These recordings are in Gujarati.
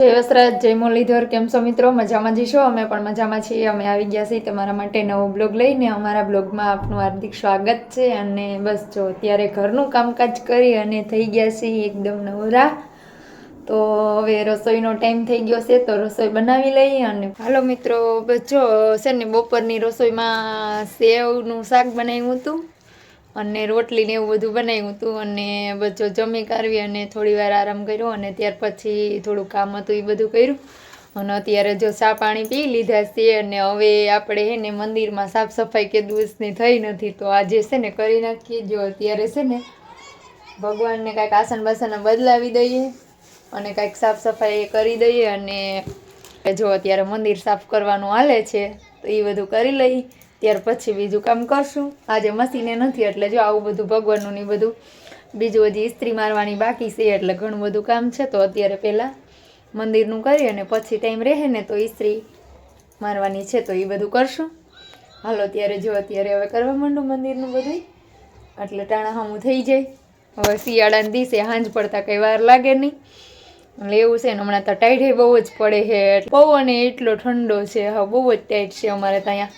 જય વસરાજ, જય મુરલીધર. કેમ છો મિત્રો? મજામાં જઈશો? અમે પણ મજામાં છીએ. અમે આવી ગયા છીએ તમારા માટે નવો બ્લોગ લઈને. અમારા બ્લોગમાં આપનું હાર્દિક સ્વાગત છે. અને બસ જો અત્યારે ઘરનું કામકાજ કરી અને થઈ ગયા છીએ એકદમ નવરા. તો હવે રસોઈનો ટાઈમ થઈ ગયો છે, તો રસોઈ બનાવી લઈએ. અને હાલો મિત્રો, બસ જો છે ને બપોરની રસોઈમાં સેવનું શાક બનાવ્યું હતું અને રોટલી ને એવું બધું બનાવ્યું હતું. અને બધો જમી કાઢવી અને થોડી વાર આરામ કર્યો અને ત્યાર પછી થોડું કામ હતું એ બધું કર્યું. અને અત્યારે જો ચા પાણી પી લીધા છે અને હવે આપણે છે ને મંદિરમાં સાફ સફાઈ કે દિવસની થઈ નથી, તો આજે છે ને કરી નાખીએ. જો અત્યારે છે ને ભગવાનને કાંઈક આસન બાસન બદલાવી દઈએ અને કાંઈક સાફ સફાઈ કરી દઈએ. અને જો અત્યારે મંદિર સાફ કરવાનું હાલે છે, તો એ બધું કરી લઈ, ત્યાર પછી બીજું કામ કરશું. આજે મશીને નથી એટલે જો આવું બધું ભગવાનનું ને બધું બીજું હજી ઇસ્ત્રી મારવાની બાકી છે, એટલે ઘણું બધું કામ છે. તો અત્યારે પહેલાં મંદિરનું કરી અને પછી ટાઈમ રહે ને તો ઇસ્ત્રી મારવાની છે, તો એ બધું કરશું. હાલો ત્યારે જો અત્યારે હવે કરવા માંડું મંદિરનું બધું, એટલે ટાણા હામું થઈ જાય. હવે શિયાળાના દિવસે સાંજ પડતા કંઈ વાર લાગે નહીં, એટલે એવું છે ને. હમણાં તો ટાઈટ બહુ જ પડે છે, પવન એટલો ઠંડો છે, હા બહુ જ ટાઈટ છે અમારે ત્યાં.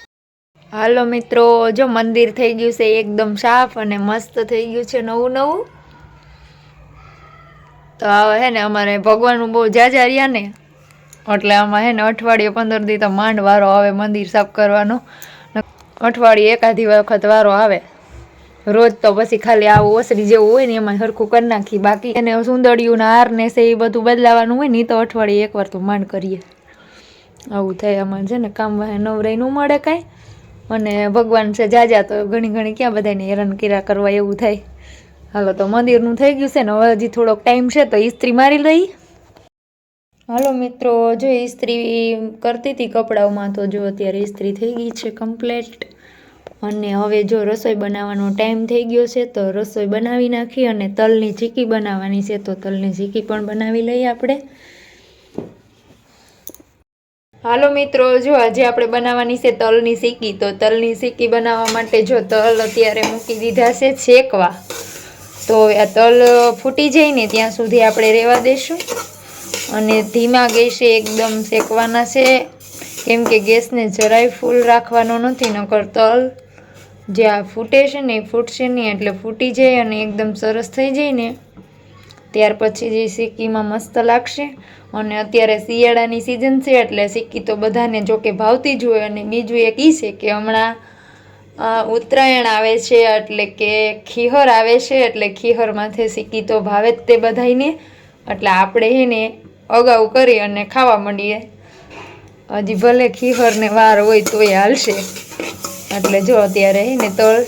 હાલો મિત્રો, જો મંદિર થઈ ગયું છે એકદમ સાફ અને મસ્ત થઈ ગયું છે નવું નવું. તો હવે હે ને અમારે ભગવાનનું બહુ જાજા રહ્યા ને, એટલે આમાં હે ને અઠવાડિયે 15 દી તો માંડ વારો આવે મંદિર સાફ કરવાનો. અઠવાડિયે એકાદી વખત વારો આવે. રોજ તો પછી ખાલી આવું ઓસરી જેવું હોય ને એમાં સરખું કરી નાખી. બાકી એને સુંદડિયું હાર ને છે એ બધું બદલાવાનું હોય ને, એ તો અઠવાડિયે એકવાર તો માંડ કરીએ. આવું થાય અમારે છે ને, કામ નવરાઈ ન મળે કાંઈ. અને ભગવાન છે જાજા, તો ઘણી ક્યાં બધાને હેરાન કર્યા કરવા એવું થાય. હાલો તો મંદિરનું થઈ ગયું છે ને, હવે હજી થોડોક ટાઈમ છે તો ઇસ્ત્રી મારી લઈ. હાલો મિત્રો, જો ઇસ્ત્રી કરતી હતી કપડાઓમાં, તો જો અત્યારે ઇસ્ત્રી થઈ ગઈ છે કમ્પ્લેટ. અને હવે જો રસોઈ બનાવવાનો ટાઈમ થઈ ગયો છે, તો રસોઈ બનાવી નાખી. અને તલની ચીકી બનાવવાની છે, તો તલની ચીકી પણ બનાવી લઈએ આપણે. હાલો મિત્રો, જો આજે આપણે બનાવવાની છે તલની ચીકી. તો તલની ચીકી બનાવવા માટે જો તલ અત્યારે મૂકી દીધા છે શેકવા. તો આ તલ ફૂટી જાય ને ત્યાં સુધી આપણે રહેવા દઈશું. અને ધીમા ગેસે એકદમ શેકવાના છે, કેમ કે ગેસને જરાય ફૂલ રાખવાનો નથી, નકર તલ જે આ ફૂટે છે ને એ ફૂટશે નહીં. એટલે ફૂટી જાય અને એકદમ સરસ થઈ જાય ને, ત્યાર પછી જે સિક્કીમાં મસ્ત લાગશે. અને અત્યારે શિયાળાની સિઝન છે, એટલે સિક્કી તો બધાને જોકે ભાવતી જ હોય. અને બીજું એક એ છે કે હમણાં ઉત્તરાયણ આવે છે, એટલે કે ખીહર આવે છે, એટલે ખીહર માથે સિક્કી તો ભાવે જ તે બધાયને. એટલે આપણે એને અગાઉ કરી અને ખાવા માંડીએ. હજી ભલે ખીહરને વાર હોય તોય હાલશે. એટલે જો અત્યારે ને તલ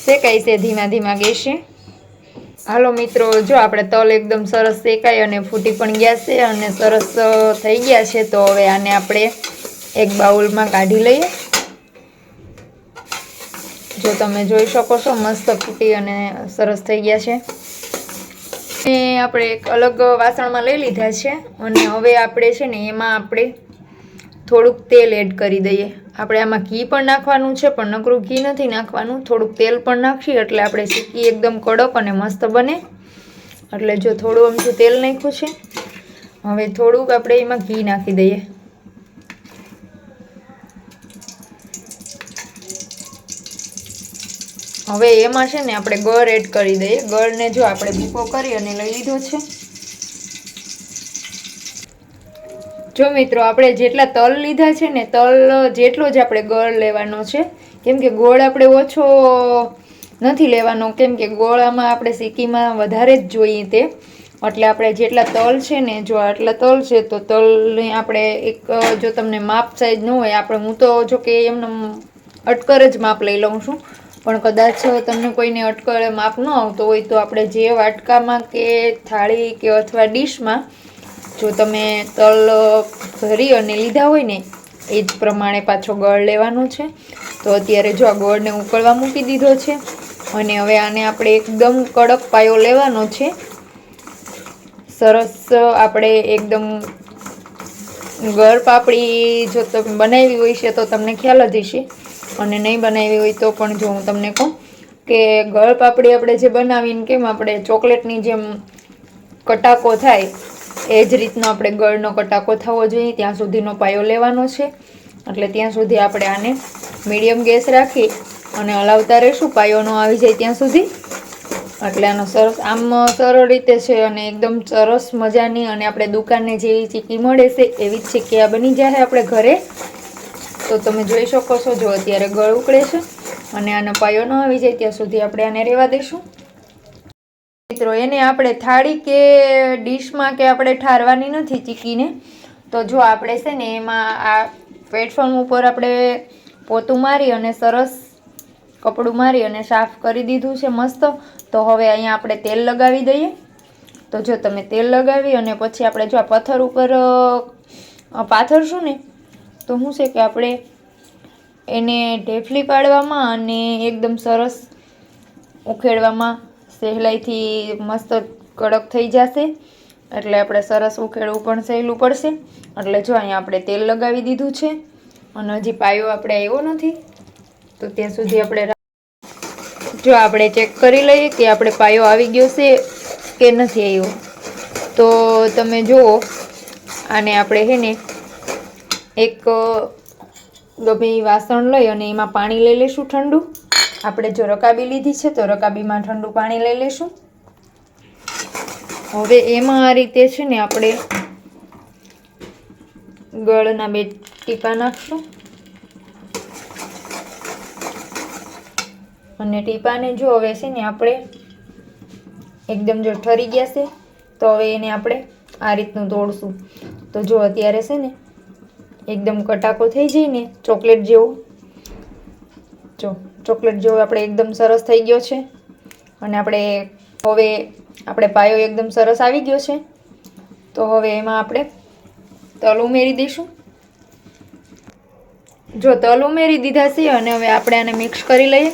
શેકાય છે ધીમા ગેસે. હાલો મિત્રો, જો આપણે તલ એકદમ સરસ શેકાય અને ફૂટી પણ ગયા છે અને સરસ થઈ ગયા છે. તો હવે આને આપણે એક બાઉલમાં કાઢી લઈએ. જો તમે જોઈ શકો છો, મસ્ત ફૂટી અને સરસ થઈ ગયા છે. આપણે એક અલગ વાસણમાં લઈ લીધા છે. અને હવે આપણે છે ને એમાં આપણે થોડુંક તેલ એડ કરી દઈએ. આપણે આમાં ઘી પણ નાખવાનું છે, પણ નકરું ઘી નથી નાખવાનું, થોડુંક તેલ પણ નાખીએ એટલે આપણે ચીકી એકદમ કડક અને મસ્ત બને. એટલે જો થોડું અમથું તેલ નાખ્યું છે. હવે થોડુંક આપણે એમાં ઘી નાખી દઈએ. હવે એમાં છે ને આપણે ગળ એડ કરી દઈએ. ગળને જો આપણે ભૂકો કરી અને લઈ લીધો છે. જો મિત્રો, આપણે જેટલા તલ લીધા છે ને, તલ જેટલો જ આપણે ગળ લેવાનો છે. કેમ કે ગોળ આપણે ઓછો નથી લેવાનો, કેમ કે ગોળામાં આપણે સિક્કીમાં વધારે જ જોઈએ તે. એટલે આપણે જેટલા તલ છે ને, જો આટલા તલ છે, તો તલને આપણે એક, જો તમને માપ સાઈઝ ન હોય, આપણે હું તો જો કે એમને અટકર જ માપ લઈ લઉં છું. પણ કદાચ તમને કોઈને અટકર માપ ન આવતો હોય, તો આપણે જે વાટકામાં કે થાળી કે અથવા ડીશમાં જો તમે તલ ભરી અને લીધા હોય ને, એ જ પ્રમાણે પાછો ગળ લેવાનો છે. તો અત્યારે જો આ ગળને ઉકળવા મૂકી દીધો છે. અને હવે આને આપણે એકદમ કડક પાયો લેવાનો છે. સરસ આપણે એકદમ ગળ પાપડી જો તમે બનાવી હોય છે તો તમને ખ્યાલ જ હશે. અને નહીં બનાવી હોય તો પણ જો હું તમને કહું કે ગળ પાપડી આપણે જે બનાવીને કેમ આપણે ચોકલેટની જેમ કટાકો થાય, એ જ રીતનો આપણે ગળનો કટાકો થવો જોઈએ ત્યાં સુધીનો પાયો લેવાનો છે. એટલે ત્યાં સુધી આપણે આને મીડિયમ ગેસ રાખી અને હલાવતા રહીશું પાયો ન આવી જાય ત્યાં સુધી. એટલે આનો સરસ આમ સરળ રીતે છે અને એકદમ સરસ મજાની અને આપણે દુકાનને જેવી ચીકી મળે છે એવી જ ચીકી આ બની જાય આપણે ઘરે. તો તમે જોઈ શકો છો, જો અત્યારે ગળ ઉકળે છે અને આનો પાયો ન આવી જાય ત્યાં સુધી આપણે આને રહેવા દઈશું. મિત્રો એને આપણે થાળી કે ડીશમાં કે આપણે ઠારવાની નથી ચીકીને. તો જો આપણે છે ને એમાં આ પ્લેટફોર્મ ઉપર આપણે પોતું મારી અને સરસ કપડું મારી અને સાફ કરી દીધું છે મસ્ત. તો હવે અહીંયા આપણે તેલ લગાવી દઈએ. તો જો તમે તેલ લગાવી અને પછી આપણે જો આ પથ્થર ઉપર પાથરશું ને તો શું છે કે આપણે એને ઢેફલી પાડવામાં અને એકદમ સરસ ઉખેડવામાં સહેલાઈથી મસ્ત કડક થઈ જશે. એટલે આપણે સરસ ઉખેડવું પણ સહેલું પડશે. એટલે જો અહીંયા આપણે તેલ લગાવી દીધું છે અને હજી પાયો આપણે આવ્યો નથી. તો ત્યાં સુધી આપણે જો આપણે ચેક કરી લઈએ કે આપણે પાયો આવી ગયો છે કે નથી આવ્યો. તો તમે જુઓ આને આપણે છે ને એક ગમે વાસણ લઈ અને એમાં પાણી લઈ લઈશું ઠંડુ. આપણે જો રકાબી લીધી છે તો રકાબીમાં ઠંડુ પાણી લઈ લઈશું. હવે એમાં આ રીતે છે ને આપણે ગળના 2 ટીપા નાખશું અને ટીપાને જો હવે છે ને આપણે એકદમ જો ઠરી ગયા છે તો હવે એને આપણે આ રીતનું તોડશું. તો જો અત્યારે છે ને એકદમ કટાકો થઈ જાય ને ચોકલેટ જેવો, જો ચોકલેટ જેવો આપણે એકદમ સરસ થઈ ગયો છે. અને આપણે હવે આપણે પાયો એકદમ સરસ આવી ગયો છે. તો હવે એમાં આપણે તલ ઉમેરી દઈશું. જો તલ ઉમેરી દીધા છે અને હવે આપણે આને મિક્સ કરી લઈએ.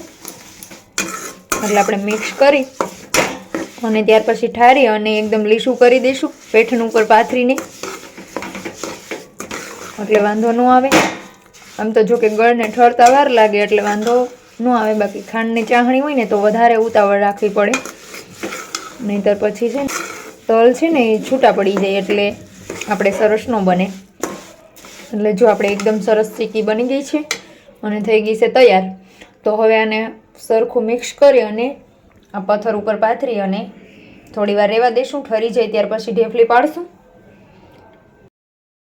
એટલે આપણે મિક્સ કરી અને ત્યાર પછી ઠારી અને એકદમ લીસું કરી દઈશું પેઠણ ઉપર પાથરીને. એટલે વાંધો ન આવે. આમ તો જો કે ગળને ઠરતા વાર લાગે એટલે વાંધો ન આવે. બાકી ખાંડની ચાસણી હોય ને તો વધારે ઉતાવળ રાખવી પડે, નહીંતર પછી છે ને તલ છે ને એ છૂટા પડી જાય એટલે આપણે સરસ ન બને. એટલે જો આપણે એકદમ સરસ ચીકી બની ગઈ છે અને થઈ ગઈ છે તૈયાર. તો હવે આને સરખું મિક્સ કરી અને આ પથ્થર ઉપર પાથરી અને થોડી વાર રહેવા દઈશું. ઠરી જાય ત્યાર પછી ઢેફલી પાડશું.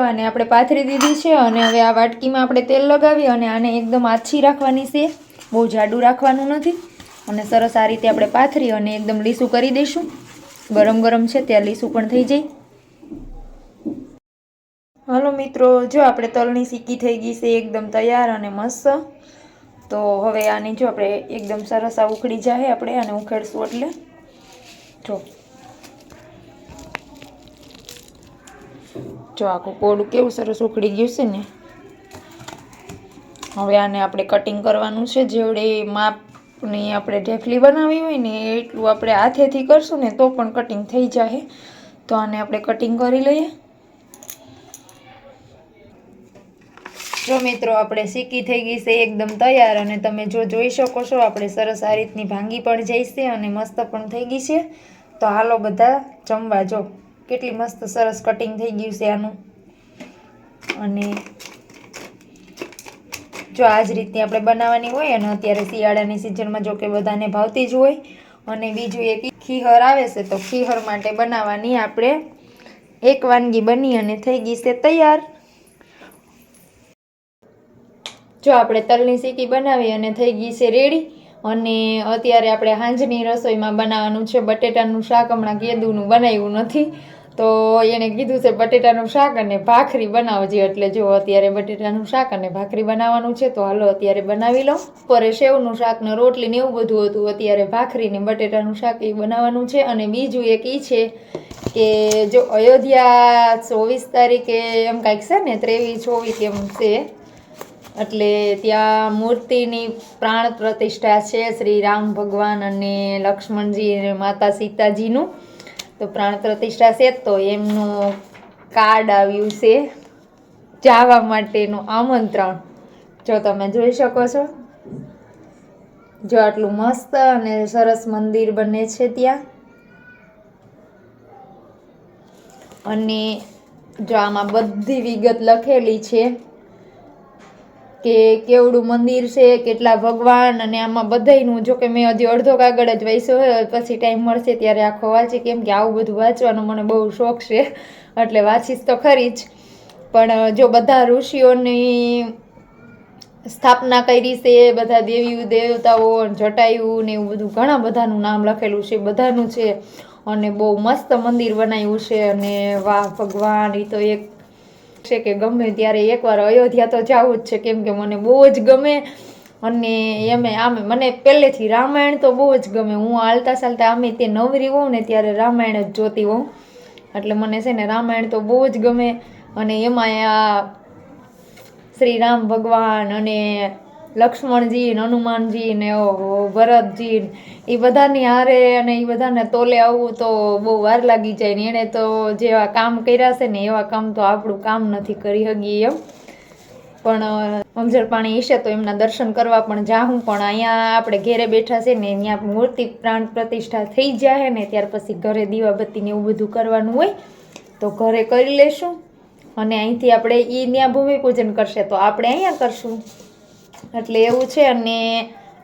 અને આપણે પાથરી દીધી છે અને હવે આ વાટકીમાં આપણે તેલ લગાવી અને આને એકદમ આછી રાખવાની છે, બહુ જાડું રાખવાનું નથી. અને સરસ આ રીતે આપણે પાથરી અને એકદમ લીસું કરી દઈશું. ગરમ ગરમ છે ત્યાં લીસું પણ થઈ જાય. હાલો મિત્રો, જો આપણે તલની ચીકી થઈ ગઈ છે એકદમ તૈયાર અને મસ્ત. તો હવે આની જો આપણે એકદમ સરસ આ ઉખડી જાય, આપણે આને ઉખેડશું એટલે જો આખું કોડું કેવું સરસ ઉખડી ગયું છે ને. હવે આને આપણે કટિંગ કરવાનું છે. જેવડે માપની આપણે ઢેફલી બનાવી હોય ને એટલું આપણે હાથેથી કરશું ને તો પણ કટિંગ થઈ જાય. તો આને આપણે કટિંગ કરી લઈએ. જો મિત્રો આપણે ચીકી થઈ ગઈ છે એકદમ તૈયાર અને તમે જો જોઈ શકો છો આપણે સરસ આ રીતની ભાંગી પણ જાય છે અને મસ્ત પણ થઈ ગઈ છે. તો હાલો બધા જમવા. જો કેટલી મસ્ત સરસ કટિંગ થઈ ગયું છે આનું. અને જો આ જ રીતની આપણે બનાવવાની હોય અને અત્યારે શિયાળાની સિઝનમાં જો કે બધાને ભાવતી જ હોય. અને બીજું એક ખીહર આવે છે તો ખીહર માટે બનાવવાની આપણે એક વાનગી બની અને થઈ ગઈ છે તૈયાર. જો આપણે તલની ચીકી બનાવી અને થઈ ગઈ છે રેડી. અને અત્યારે આપણે સાંજની રસોઈમાં બનાવવાનું છે બટેટાનું શાક. હમણાં કેદુનું બનાવ્યું નથી તો એણે કીધું છે બટેટાનું શાક અને ભાખરી બનાવજે. એટલે જો અત્યારે બટેટાનું શાક અને ભાખરી બનાવવાનું છે. તો હાલો અત્યારે બનાવી લઉં. બપોરે સેવનું શાક ને રોટલી ને એવું બધું હતું, અત્યારે ભાખરી ને બટેટાનું શાક એ બનાવવાનું છે. અને બીજું એક એ છે કે જો અયોધ્યા 24 તારીખે એમ કાંઈક છે ને 23-24 એમ છે, એટલે ત્યાં મૂર્તિની પ્રાણ પ્રતિષ્ઠા છે શ્રી રામ ભગવાન અને લક્ષ્મણજી અને માતા સીતાજીનું. તો પ્રાણ પ્રતિષ્ઠા છે તો એમનું કાર્ડ આવ્યું છે જવા માટેનું આમંત્રણ. જો તમે જોઈ શકો છો, જો આટલું મસ્ત અને સરસ મંદિર બને છે ત્યાં. અને જો આમાં બધી વિગત લખેલી છે કે કેવડું મંદિર છે, કેટલા ભગવાન, અને આમાં બધાયનું, જો કે મેં હજી અડધો કાગળ જ વાંચ્યો હોય, પછી ટાઈમ મળશે ત્યારે આખો વાંચી, કેમ કે આવું બધું વાંચવાનો મને બહુ શોખ છે, એટલે વાંચીશ તો ખરી જ. પણ જો બધા ઋષિઓની સ્થાપના કરી છે, બધા દેવી દેવતાઓ, જટાયુ ને એવું બધું ઘણા બધાનું નામ લખેલું છે, બધાનું છે. અને બહુ મસ્ત મંદિર બનાવ્યું છે. અને વાહ ભગવાન, એ તો એક છે કે ગમે ત્યારે એકવાર અયોધ્યા તો જવું જ છે, કેમ કે મને બહુ જ ગમે. અને આમે મને પહેલેથી રામાયણ તો બહુ જ ગમે. હું હાલતા ચાલતા આમે તે નવરી હોઉં ને ત્યારે રામાયણ જ જોતી હોઉં, એટલે મને છે ને રામાયણ તો બહુ જ ગમે. અને એમાં આ શ્રી રામ ભગવાન અને લક્ષ્મણજી ને હનુમાનજી ને ભરતજી, એ બધાની હારે અને એ બધાને તોલે આવવું તો બહુ વાર લાગી જાય ને. એણે તો જેવા કામ કર્યા છે ને એવા કામ તો આપણું કામ નથી કરી શકીએ એમ. પણ અંજળ પાણી હશે તો એમના દર્શન કરવા પણ જાઉં. પણ અહીંયા આપણે ઘેરે બેઠા છે ને, ત્યાં મૂર્તિ પ્રાણ પ્રતિષ્ઠા થઈ જાય ને ત્યાર પછી ઘરે દીવાબત્તી ને એવું બધું કરવાનું હોય તો ઘરે કરી લેશું. અને અહીંથી આપણે ત્યાં ભૂમિપૂજન કરશે તો આપણે અહીંયા કરશું, એટલે એવું છે. અને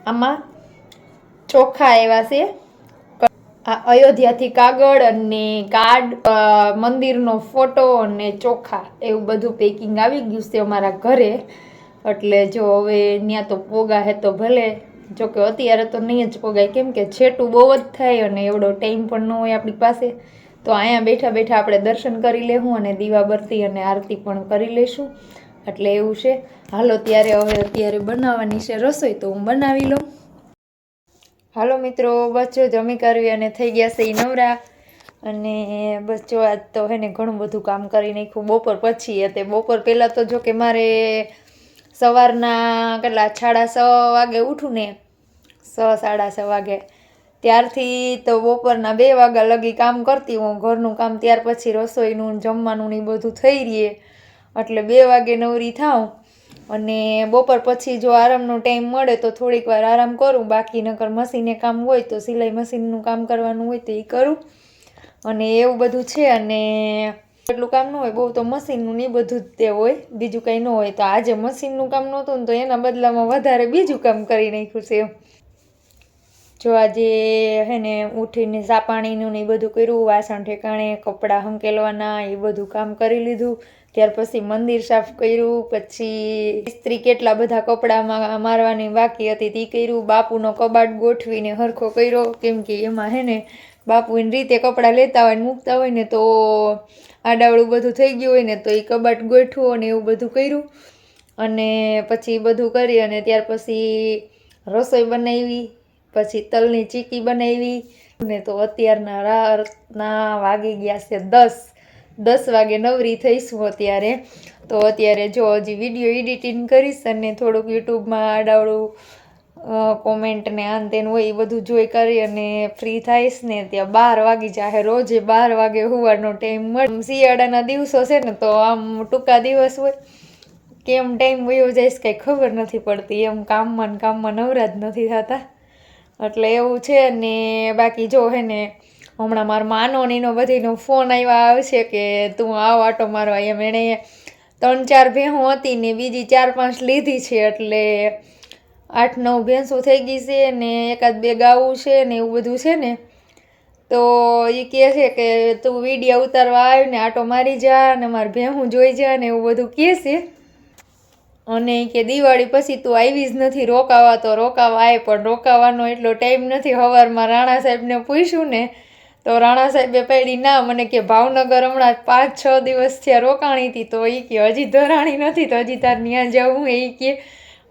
આમાં ચોખા એવા છે, આ અયોધ્યાથી કાગળ અને કાર્ડ, મંદિરનો ફોટો અને ચોખા, એવું બધું પેકિંગ આવી ગયું છે અમારા ઘરે. એટલે જો હવે ત્યાં તો પોગા હે તો ભલે, જોકે અત્યારે તો નહીં જ પોગાય, કેમ કે છેટું બહુ જ થાય અને એવડો ટાઈમ પણ ન હોય આપણી પાસે. તો અહીંયા બેઠા બેઠા આપણે દર્શન કરી લેવું અને દીવાબત્તી અને આરતી પણ કરી લઈશું. એટલે એવું છે. હાલો ત્યારે હવે અત્યારે બનાવવાની છે રસોઈ, તો હું બનાવી લઉં. હાલો મિત્રો, બસ જો જમી કરવી અને થઈ ગયા છે એ નવરા. અને બસ જો આજ તો હે ને ઘણું બધું કામ કરી નાખ્યું બપોર પછી. તે બપોર પહેલાં તો જો કે મારે સવારના કેટલા 6:30 વાગે ઉઠું ને, 6-6:30 વાગે, ત્યારથી તો બપોરના 2 વાગ્યા લગી કામ કરતી હું ઘરનું કામ. ત્યાર પછી રસોઈનું જમવાનું ને બધું થઈ રહીએ એટલે 2 વાગે નવરી થાઉં. અને બપોર પછી જો આરામનો ટાઈમ મળે તો થોડીક વાર આરામ કરું, બાકી નકર મશીને કામ હોય તો સિલાઈ મશીનનું કામ કરવાનું હોય તો એ કરું. અને એવું બધું છે. અને એટલું કામ ન હોય બહુ તો મશીનનું ને બધું જ તે હોય, બીજું કંઈ ન હોય. તો આજે મશીનનું કામ નહોતું ને તો એના બદલામાં વધારે બીજું કામ કરી નાખ્યું છે એમ. જો આજે હે ને ઉઠીને ચા પાણીનું ને એ બધું કર્યું, વાસણ ઠેકાણે, કપડાં હંકેલવાના, એ બધું કામ કરી લીધું. ત્યાર પછી મંદિર સાફ કર્યું, પછી ઇસ્ત્રી કેટલા બધા કપડામાં મારવાની બાકી હતી તે કર્યું, બાપુનો કબાટ ગોઠવીને હરખો કર્યો, કેમ કે એમાં હે ને બાપુ એની રીતે કપડાં લેતા હોય ને મૂકતા હોય ને તો આડાવડું બધું થઈ ગયું હોય ને, તો એ કબાટ ગોઠવું અને એવું બધું કર્યું. અને પછી બધું કરી અને ત્યાર પછી રસોઈ બનાવી, પછી તલની ચીકી બનાવી ને. તો અત્યારના રાતના વાગી ગયા છે 10 વાગે નવરી થઈશું અત્યારે. તો અત્યારે જો હજી વિડીયો એડિટિંગ કરીશ અને થોડુંક યુટ્યુબમાં આડાવડું કોમેન્ટ ને આન તેન હોય એ બધું જોઈ કરી અને ફ્રી થઈશ ને ત્યાં 12 વાગી જાય. રોજે 12 વાગે હોવાનો ટાઈમ મળે. શિયાળાના દિવસો છે ને તો આમ ટૂંકા દિવસ હોય, કેમ ટાઈમ વયો જાય કંઈ ખબર નથી પડતી એમ. કામમાં નવરા જ નથી થતા, એટલે એવું છે. ને બાકી જો હે ને હમણાં મારા માનો ને એનો બધીનો ફોન આવ્યા આવશે કે તું આવ આટો મારવા એમ. એણે 3-4 ભેહું હતી ને બીજી 4-5 લીધી છે, એટલે 8-9 ભેંસું થઈ ગઈ છે ને 1-2 ગાવું છે ને એવું બધું છે ને. તો એ કહે છે કે તું વિડીયો ઉતારવા આવી ને આટો મારી જા ને મારે ભેહું જોઈ જા ને એવું બધું કહે છે. અને કે દિવાળી પછી તું આવી જ નથી રોકાવા, તો રોકાવા આવે, પણ રોકાવાનો એટલો ટાઈમ નથી. સવારમાં રાણા સાહેબને પૂછ્યું ને તો રાણા સાહેબે પાડી ના. મને કે ભાવનગર હમણાં 5-6 દિવસ થયા રોકાણી હતી, તો એ કે હજી ધરાણી નથી તો હજી તાર ત્યાં જવું એ કે.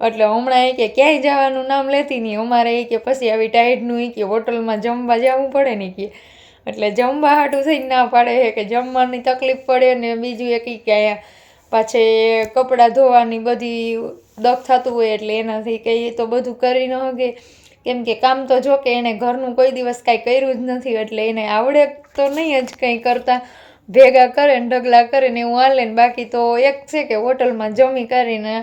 એટલે હમણાં એ કે ક્યાંય જવાનું નામ લેતી નહીં. અમારે એ કે પછી આવી ટાઈટનું એ કે હોટલમાં જમવા જવું પડે ને કે, એટલે જમવા હાટું થઈને ના પાડે છે કે જમવાની તકલીફ પડે ને બીજું એક કે અહીંયા પાછી કપડાં ધોવાની બધી દખ થતું હોય, એટલે એનાથી કંઈ તો બધું કરી ન શકે. કેમ કે કામ તો જો કે એણે ઘરનું કોઈ દિવસ કાંઈ કર્યું જ નથી, એટલે એને આવડે તો નહીં જ કંઈ કરતા. ભેગા કરે ને ઢગલા કરે ને એવું હાલે ને. બાકી તો એક છે કે હોટલમાં જમી કરીને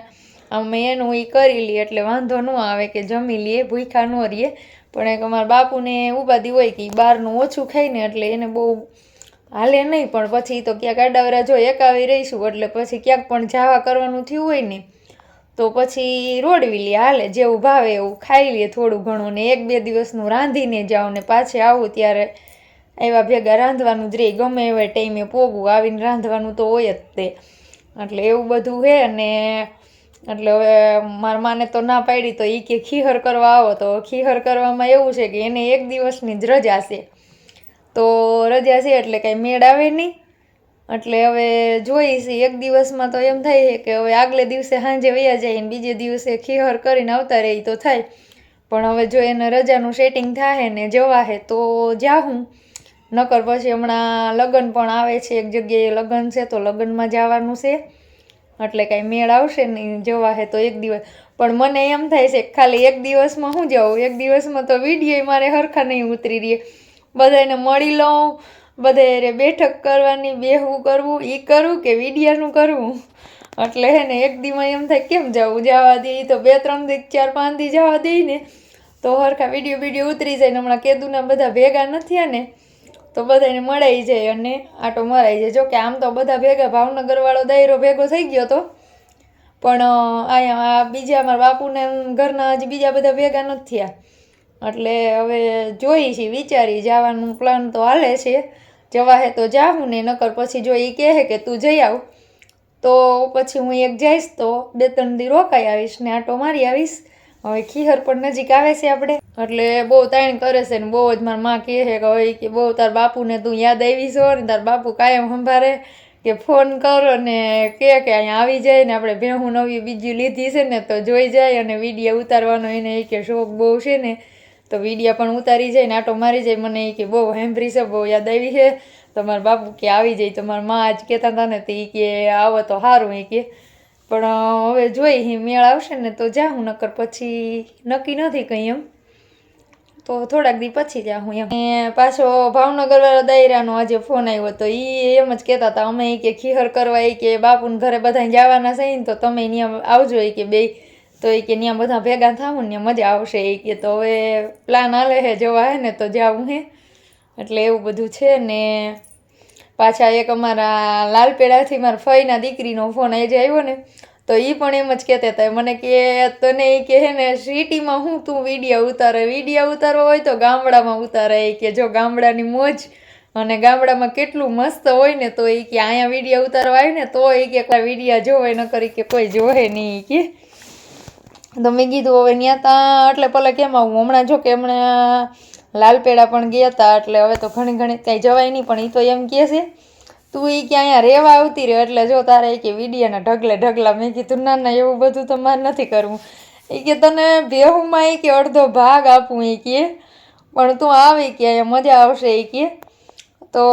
અમે એનું એ કરી લઈએ, એટલે વાંધો ન આવે કે જમી લઈએ, ભૂખ્યા ન રહીએ. પણ એક અમારા બાપુને ઉપાધિ હોય કે બહારનું ઓછું ખાઈને, એટલે એને બહુ હાલે નહીં, પણ પછી તો ક્યાંક આડાવરા જો એકાવી રહીશું એટલે પછી ક્યાંક પણ જાવા કરવાનું થયું હોય ને તો પછી રોડવી લે, હાલે જેવું ભાવે એવું ખાઈ લઈએ થોડું ઘણું ને 1-2 દિવસનું રાંધીને જાઉં ને પાછે આવું ત્યારે આવ્યા ભેગા રાંધવાનું જ રહે, ગમે એવા ટાઈમે પોગું આવીને રાંધવાનું તો હોય જ તે, એટલે એવું બધું છે. અને એટલે હવે મારા માને તો ના પાડી તો એ કે ખીહર કરવા આવો, તો ખીહર કરવામાં એવું છે કે એને 1 દિવસની જ રજા છે, તો રજા છે એટલે કાંઈ મેળ આવે નહીં. એટલે હવે જોઈશ 1 દિવસમાં તો એમ થાય છે કે હવે આગલે દિવસે સાંજે વયા જાય ને બીજે દિવસે ખીહર કરીને આવતા રહી તો થાય, પણ હવે જો એને રજાનું સેટિંગ થાય ને જવાશે તો જાઉં, નકર પછી હમણાં લગ્ન પણ આવે છે, એક જગ્યાએ લગ્ન છે તો લગ્નમાં જવાનું છે, એટલે કાંઈ મેળ આવશે નહીં, જવાશે તો 1 દિવસ. પણ મને એમ થાય છે ખાલી 1 દિવસમાં શું જાઉં, 1 દિવસમાં તો વિડીયો મારે હરખા નહીં ઉતરી રહે, બધાને મળી લઉં, બધે બેઠક કરવાની, બેહવું કરવું, એ કરવું કે વિડીયાનું કરવું, એટલે હે ને 1 દીમાં એમ થાય કેમ જવું, જવા દઈએ તો 2-3 દી 4-5 દી જવા દઈએ ને તો હરખા વિડીયો ઉતરી જાય ને હમણાં કેદુના બધા ભેગા નથી ને તો બધાને મળાઈ જાય અને આટો મરાઈ જાય. જોકે આમ તો બધા ભેગા ભાવનગરવાળો દાયરો ભેગો થઈ ગયો હતો, પણ અહીંયા બીજા મારા બાપુને ઘરના હજી બીજા બધા ભેગા નથી થયા, એટલે હવે જોઈ છીએ, વિચારી જવાનું પ્લાન તો હાલે છે, જવાશે તો જાઉં ને નકર પછી જો એ કહે કે તું જઈ આવ તો પછી હું એક જઈશ તો 2-3 દી રોકાઈ આવીશ ને આટો મારી આવીશ. હવે ખીહર પણ નજીક આવે છે આપણે, એટલે બહુ તાણ કરે છે ને બહુ જ મારી માં કહે છે કે હવે કે બહુ તાર બાપુને તું યાદ આવી છો ને તાર બાપુ કાયમ સંભાળે કે ફોન કરો ને કે અહીંયા આવી જાય ને આપણે ભેહું નવી બીજી લીધી છે ને તો જોઈ જાય અને વિડીયો ઉતારવાનો એને કે શોખ બહુ છે ને તો વિડીયા પણ ઉતારી જાય ને આટો મારી જાય. મને કે બહુ સાંભળી છે, બહુ યાદ આવી છે, તમારા બાપુ કે આવી જાય, તમારા માં આજ કહેતા હતા ને તો એ કે આવો તો સારું, એ કે પણ હવે જોઈ મેળ આવશે ને તો જાઉં, નકર પછી નક્કી નથી કંઈ એમ, તો થોડાક દી પછી જાઉં એમ. પાછો ભાવનગરવાળા દાયરાનો આજે ફોન આવ્યો તો એ એમ જ કહેતા હતા અમે કે ખીહર કરવા એ કે બાપુને ઘરે બધા જવાના છે ને તો તમે ત્યાં આવજો એ કે બે, તો એ કે ત્યાં બધા ભેગા થાવું ને મજા આવશે એ કે, તો હવે પ્લાન હાલે છે જવા હે ને તો જાવું હે, એટલે એવું બધું છે. ને પાછા એક અમારા લાલપેડાથી મારા ફઈના દીકરીનો ફોન આજે આવ્યો ને તો એ પણ એમ જ કહેતા હતા મને કે તને એ કે હે ને સિટીમાં હું તું વિડીયો ઉતારવો હોય તો ગામડામાં ઉતારે, એ કે જો ગામડાની મોજ અને ગામડામાં કેટલું મસ્ત હોય ને તો એ કે અહીંયા વિડીયો ઉતારવા આવે ને તો એ કે વિડીયો જોવે ન કરી કે કોઈ જોવે નહીં કે. તો મેં કીધું હવે ત્યાં ત્યાં એટલે ભલે કેમ આવું, હમણાં જો કે હમણાં લાલપેડા પણ ગયા હતા એટલે હવે તો ઘણી કાંઈ જવાય નહીં, પણ એ તો એમ કહે છે તું એ કે અહીંયા રહેવા આવતી રહે એટલે જો તારે એ કે વિડીયાના ઢગલા. મેં કીધું ના ના એવું બધું તો મારે નથી કરવું, એ કે તને ભેહુંમાં એ કે અડધો ભાગ આપું એ કે, પણ તું આવી કે અહીંયા મજા આવશે એ કે, તો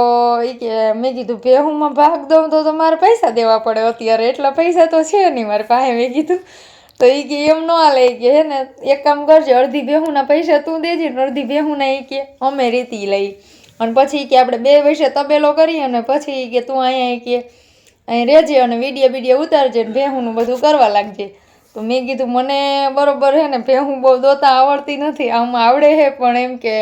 એ કે મેં કીધું ભેહુંમાં ભાગ દઉં તો મારે પૈસા દેવા પડે, અત્યારે એટલા પૈસા તો છે નહીં મારી પાસે. મેં કીધું તો એ કે એમ ન હાલે કે હે ને એક કામ કરજે, અડધી ભેહુંના પૈસા તું દેજે ને અડધી ભેહુંના એ કે અમે રીતી લઈ, અને પછી કે આપણે 2 વર્ષે તબેલો કરીએ અને પછી કે તું અહીંયા કે અહીં રહેજે અને વિડીયો ઉતારજે ને ભેહુંનું બધું કરવા લાગજે. તો મેં કીધું મને બરોબર હે ને ભેહું બહુ દોતા આવડતી નથી, આમ આવડે છે પણ એમ કે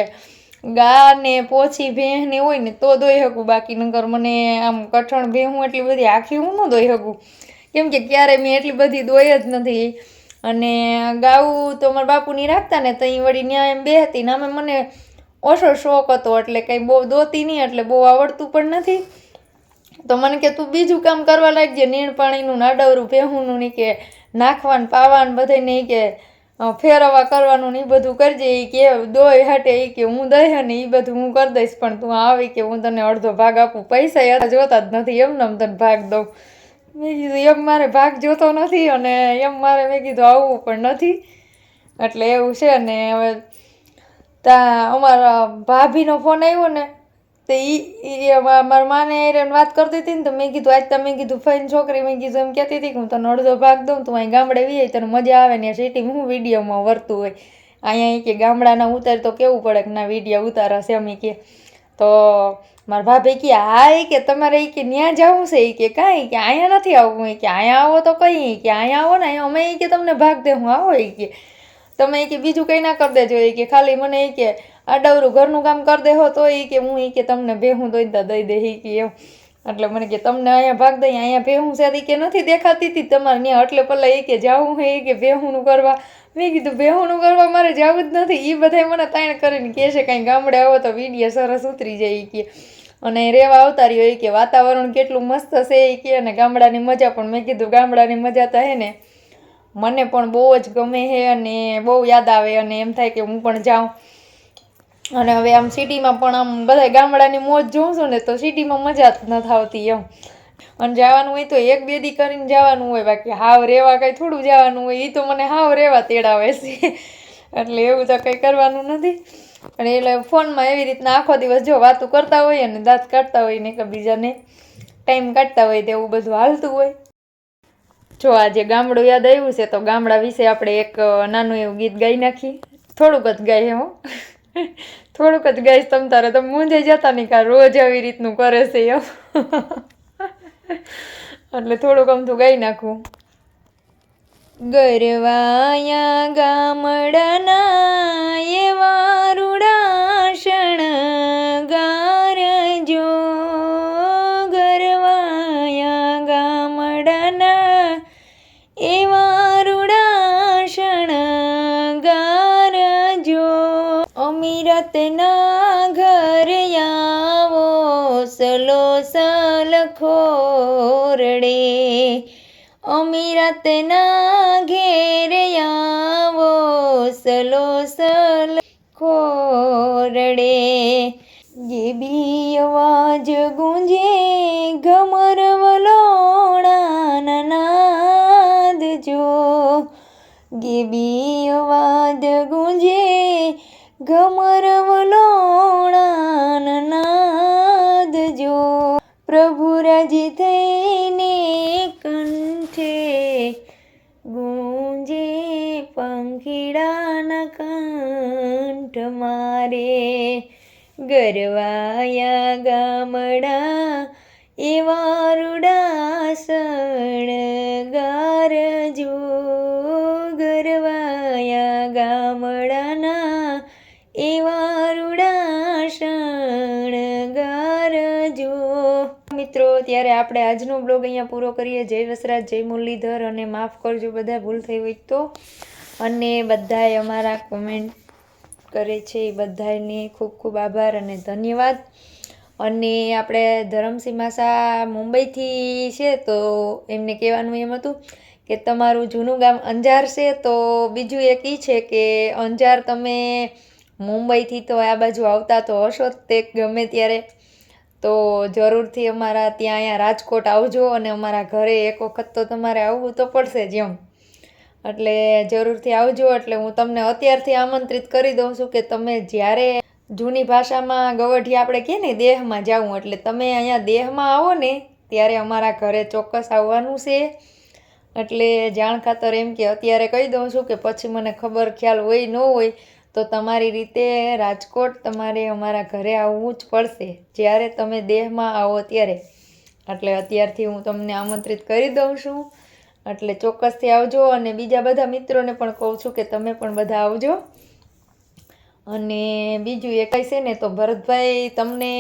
ગા ને પોછી ભેંસને હોય ને તો દોઈ શકું, બાકી નકર મને આમ કઠણ ભેહું એટલી બધી આખી હું ન દોઈ શકું, કેમ કે ક્યારે મેં એટલી બધી દોઈ જ નથી. અને ગાવું તો મારા બાપુની રાખતા ને તો અહીં વળી ત્યાં એમ બેહતી ને અમે મને ઓછો શોખ હતો એટલે કંઈ બહુ દોતી નહીં, એટલે બહુ આવડતું પણ નથી. તો મને કે તું બીજું કામ કરવા લાગજે, નીણ પાણીનું નાડવરું ભેહુંનું નહીં કે નાખવાનું પાવાનું બધાને એ કે ફેરવવા કરવાનું ને એ બધું કરજે, એ કે દોય હાટે એ કે હું દઈ ને એ બધું હું કરી દઈશ, પણ તું આવી કે હું તને અડધો ભાગ આપું, પૈસા જોતા જ નથી એમને તને ભાગ દઉં. મેં કીધું એમ મારે ભાગ જોતો નથી અને એમ મારે મેં કીધું આવવું પણ નથી, એટલે એવું છે. ને હવે ત્યાં અમારા ભાભીનો ફોન આવ્યો ને તો એ મારા માને વાત કરતી હતી ને તો મેં કીધું આજ તમે કીધું ફઈને છોકરી મેં કીધું એમ કહેતી હતી કે હું તને અડધો ભાગ દઉં, તું અહીં ગામડે વી તને મજા આવે ને સિટીમાં હું વિડીયોમાં વર્તું હોય, અહીંયા કે ગામડાના ઉતાર તો કેવું પડે કે ના વિડીયો ઉતારશે એમ કે. તો મારા ભાભી કે હા એ કે તમારે એ કે ત્યાં જવું છે એ કે કાંઈ કે અહીંયા નથી આવવું, એ કે અહીંયા આવો તો કંઈ કે અહીંયા આવો ને અહીંયા અમે એ કે તમને ભાગ દે હું આવો એ કે તમે એ કે બીજું કંઈ ના કરી દેજો એ કે ખાલી મને એ કે આડાવરું ઘરનું કામ કરી દેહો તો એ કે હું કે તમને ભેહું દોઈતા દઈ દે એ કે એમ. એટલે મને કે તમને અહીંયા ભાગ દઈ, અહીંયા ભેહું છે કે નથી દેખાતી હતી તમારે ત્યાં, એટલે પહેલાં એ કે જાવું હે એ કે ભેહુંનું કરવા. મેં કીધું ભેહુંનું કરવા મારે જવું જ નથી. એ બધાય મને તાણ કરીને કહે છે કાંઈ ગામડે આવો તો વિડીયો સરસ ઉતરી જાય એ કે, અને રહેવા આવતા રહ્યો એ કે વાતાવરણ કેટલું મસ્ત છે એ કે, અને ગામડાની મજા પણ. મેં કીધું ગામડાની મજા તો હે ને મને પણ બહુ જ ગમે છે અને બહુ યાદ આવે, અને એમ થાય કે હું પણ જાઉં. અને હવે આમ સિટીમાં પણ આમ બધા ગામડાની મોજ જોઉં છું ને તો સિટીમાં મજા જ નથી આવતી એમ. અને જવાનું હોય તો 1-2 દી કરીને જવાનું હોય, બાકી હાવ રહેવા કાંઈ થોડું જવાનું હોય. એ તો મને હાવ રહેવા તેડાવે છે એટલે એવું તો કંઈ કરવાનું નથી. અને એટલે ફોનમાં એવી રીતના આખો દિવસ જો વાતું કરતા હોય અને દાંત કાઢતા હોય ને એકબીજાને ટાઈમ કાઢતા હોય તેવું બધું હાલતું હોય. જો આજે ગામડું યાદ આવ્યું છે તો ગામડા વિશે આપણે એક નાનું એવું ગીત ગાઈ નાખી. થોડુંક જ ગાય હું થોડુંક જ ગાઈશ, તમ તારે તમે મૂંઝાઈ જતા નહીં કા રોજ આવી રીતનું કરે છે એમ એટલે થોડુંક અમથું ગાઈ નાખું. ગરવાયા ગામડાના એવા રૂડાશણ ગારજો, ગરવાયા ગામડાના એવા રૂડાશણ ગારજો. અમીરતના ઘર આવો સલો સલખો રડે, અમીરતના ઘેર આવો સલો સલખો રડે. ये भी आवाज गूंजे घमर वलोड़ा नाद जो, ये भी आवाज गूंजे घमर वलोड़ा नाद जो. प्रभु राजी थईने कंठे गूंजे पंखीડાના કંઠ મારે, ગરવાયા ગામડા એવા રૂડાસણ ગારજો, ગરવાયા ગામડાના એવા રૂડાસણ ગારજો. મિત્રો ત્યારે આપણે આજનો બ્લોગ અહીંયા પૂરો કરીએ. જય વસરાજ, જય મુરલીધર, અને માફ કરજો બધા ભૂલ થઈ હોય તો. અને બધાએ અમારા કોમેન્ટ કરે છે એ બધાને ખૂબ ખૂબ આભાર અને ધન્યવાદ. અને આપણે ધરમસિંહ માસા મુંબઈથી છે તો એમને કહેવાનું એમ હતું કે તમારું જૂનું ગામ અંજાર છે, તો બીજું એક એ છે કે અંજાર તમે મુંબઈથી તો આ બાજુ આવતા તો હશો જ તે ગમે ત્યારે, તો જરૂરથી અમારા ત્યાં અહીંયા રાજકોટ આવજો અને અમારા ઘરે એક વખત તો તમારે આવવું તો પડશે જ એમ. એટલે જરૂરથી આવજો. એટલે હું તમને અત્યારથી આમંત્રિત કરી દઉં છું કે તમે જ્યારે જૂની ભાષામાં ગવઢી આપણે કહે ને દેહમાં જાવું, એટલે તમે અહીંયા દેહમાં આવો ને ત્યારે અમારા ઘરે ચોક્કસ આવવાનું છે. એટલે જાણ ખાતર એમ કે અત્યારે કહી દઉં છું કે પછી મને ખબર ખ્યાલ હોય ન હોય તો તમારી રીતે રાજકોટ તમારે અમારા ઘરે આવવું જ પડશે જ્યારે તમે દેહમાં આવો ત્યારે. એટલે અત્યારથી હું તમને આમંત્રિત કરી દઉં છું, એટલે ચોક્કસથી આવજો. અને બીજા બધા મિત્રોને પણ કહું છું કે તમે પણ બધા આવજો. અને બીજું એ કંઈ છે ને તો ભરતભાઈ તમને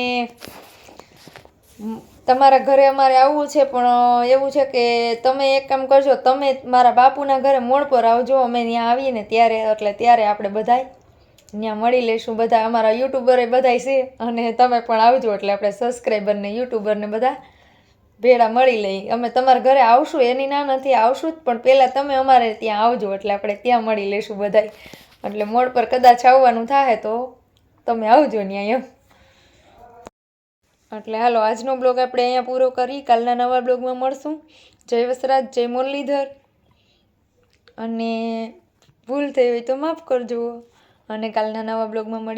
તમારા ઘરે અમારે આવવું છે, પણ એવું છે કે તમે એક કામ કરજો, તમે મારા બાપુના ઘરે મોડ પર આવજો. અમે ત્યાં આવીએ ને ત્યારે, એટલે ત્યારે આપણે બધાય ત્યાં મળી લઈશું. બધા અમારા યુટ્યુબરે બધાય છે અને તમે પણ આવજો, એટલે આપણે સબસ્ક્રાઈબરને યુટ્યુબરને બધા ભેળા મળી લઈ. અમે તમારા ઘરે આવશું એની ના નથી, આવશું જ, પણ પહેલાં તમે અમારે ત્યાં આવજો એટલે આપણે ત્યાં મળી લઈશું બધાય. એટલે મોડ પર કદાચ આવવાનું થાય તો તમે આવજો ત્યાં એમ. એટલે હાલો આજનો બ્લોગ આપણે અહીંયા પૂરો કરી. કાલના નવા બ્લોગમાં મળશું. જય વસરાજ, જય મુરલીધર. અને ભૂલ થઈ હોય તો માફ કરજો. અને કાલના નવા બ્લોગમાં મળી